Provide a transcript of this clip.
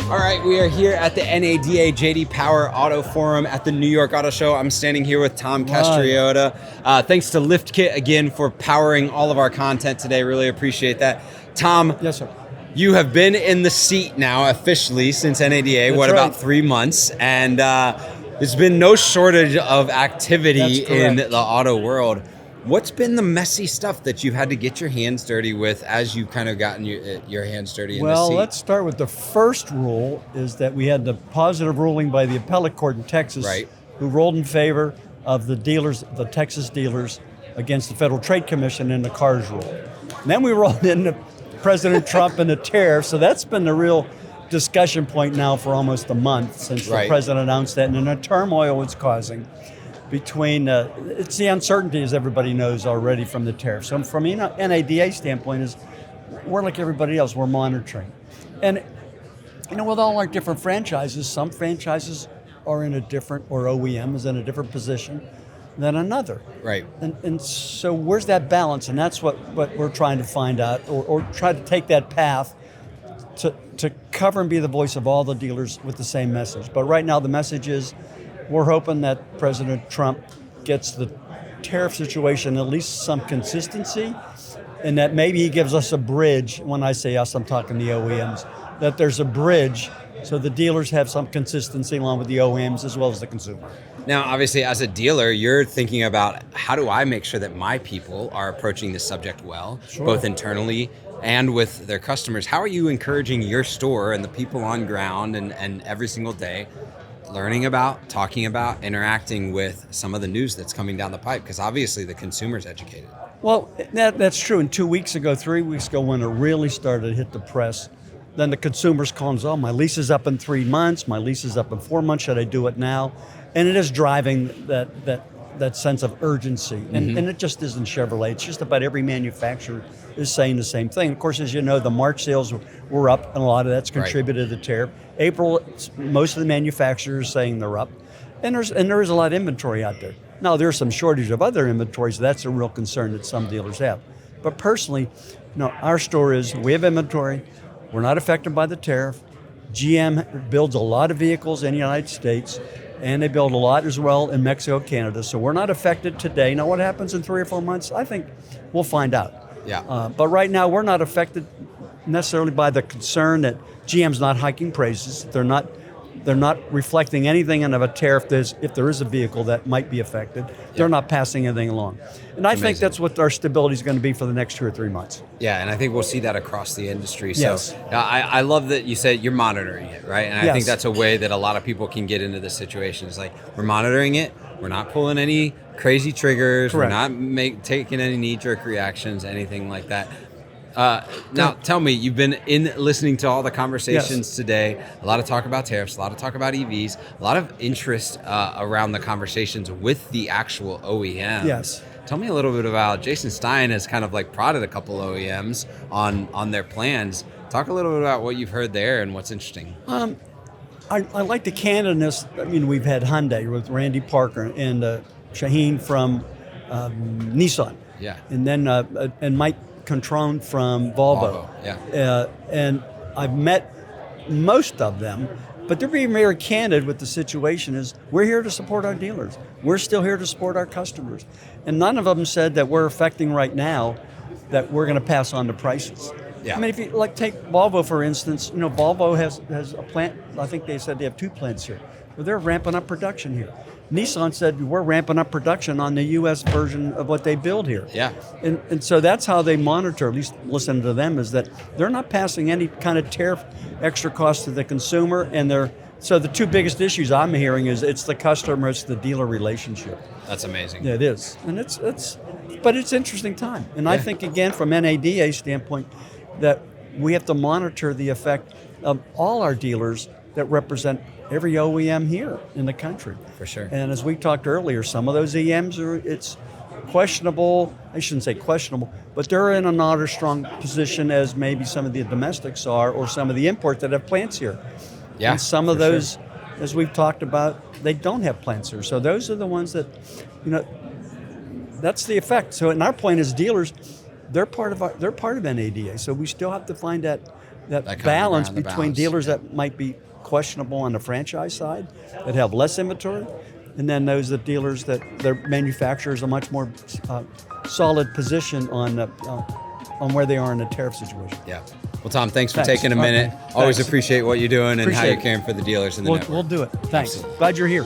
All right, we are here at the NADA JD Power Auto Forum at the New York Auto Show. I'm standing here with Tom Castriota. Thanks to LiftKit again for powering all of our content today. Really appreciate that. Tom, yes, sir. You have been in the seat now officially since NADA, That's right. About 3 months? And there's been no shortage of activity in the auto world. What's been the messy stuff that you've had to get your hands dirty with as you've kind of gotten your hands dirty in the seat? Well, let's start with the first rule is that we had the positive ruling by the appellate court in Texas, who ruled in favor of the dealers, the Texas dealers, against the Federal Trade Commission in the cars rule. And then we rolled into President Trump and the tariffs, so that's been the real discussion point now for almost a month since the president announced that, and the turmoil it's causing between, it's the uncertainty, as everybody knows already, from the tariffs. So from an NADA standpoint, is we're like everybody else, we're monitoring. And with all our different franchises, some franchises are in a different, or OEM is in a different position than another. Right. And so where's that balance? And that's what we're trying to find out, or try to take that path to cover and be the voice of all the dealers with the same message. But right now the message is, we're hoping that President Trump gets the tariff situation at least some consistency, and that maybe he gives us a bridge. When I say us, I'm talking the OEMs, that there's a bridge so the dealers have some consistency along with the OEMs as well as the consumer. Now, obviously, as a dealer, you're thinking about how do I make sure that my people are approaching this subject well, both internally and with their customers. How are you encouraging your store and the people on ground and every single day learning about, talking about, interacting with some of the news that's coming down the pipe? Because obviously the consumer's educated. Well, that's true. And 2 weeks ago, 3 weeks ago, when it really started to hit the press, then the consumers call and say, oh, my lease is up in 3 months, my lease is up in 4 months, should I do it now? And it is driving that sense of urgency. And it just isn't Chevrolet, it's just about every manufacturer is saying the same thing. Of course, as you know, the March sales were up, and a lot of that's contributed to the tariff. April, most of the manufacturers saying they're up, and there is a lot of inventory out there. Now, there's some shortage of other inventories. That's a real concern that some dealers have. But personally, our store is, we have inventory, we're not affected by the tariff. GM builds a lot of vehicles in the United States, and they build a lot as well in Mexico, Canada. So we're not affected today. Now, what happens in 3 or 4 months? I think we'll find out. Yeah. But right now, we're not affected necessarily by the concern that GM's not hiking prices. They're not reflecting anything of a tariff. If there is a vehicle that might be affected, they're not passing anything along. And I think that's what our stability is going to be for the next 2 or 3 months. Yeah, and I think we'll see that across the industry. So I love that you said you're monitoring it, right? And I think that's a way that a lot of people can get into this situation. It's like, we're monitoring it. We're not pulling any crazy triggers. Correct. We're not taking any knee-jerk reactions, anything like that. Now, tell me, you've been listening to all the conversations today. A lot of talk about tariffs, a lot of talk about EVs, a lot of interest around the conversations with the actual OEM. Yes. Tell me a little bit about, Jason Stein has kind of like prodded a couple OEMs on their plans. Talk a little bit about what you've heard there and what's interesting. I like the candidness. I mean, we've had Hyundai with Randy Parker and Shaheen from Nissan. Yeah. And then and Mike Controne from Volvo. Yeah. And I've met most of them, but they're being very candid with the situation is, we're here to support our dealers. We're still here to support our customers. And none of them said that we're affecting right now that we're going to pass on the prices. Yeah. I mean, if you take Volvo, for instance, Volvo has a plant, I think they said they have 2 plants here, but they're ramping up production here. Nissan said, we're ramping up production on the U.S. version of what they build here. Yeah. And so that's how they monitor, at least listening to them, is that they're not passing any kind of tariff extra cost to the consumer, and so the 2 biggest issues I'm hearing is it's the customer, it's the dealer relationship. That's amazing. Yeah, it is. And but it's interesting time. And I think, again, from NADA standpoint, that we have to monitor the effect of all our dealers that represent every OEM here in the country. For sure. And as we talked earlier, some of those EMs it's questionable. I shouldn't say questionable, but they're in a not as strong position as maybe some of the domestics are, or some of the imports that have plants here. Yeah. And some of those, as we've talked about, they don't have plants here. So those are the ones that, that's the effect. So, and our point as dealers, they're part of NADA. So we still have to find that that kind of balance around the between balance. dealers that might be questionable on the franchise side, that have less inventory, and then those that dealers that their manufacturers a much more solid position on where they are in the tariff situation. Yeah. Well, Tom, thanks for Thanks. taking a minute. Okay. Always Thanks. appreciate what you're doing and how Appreciate you're it. caring for the dealers in the network. We'll do it. Thanks. Absolutely. Glad you're here.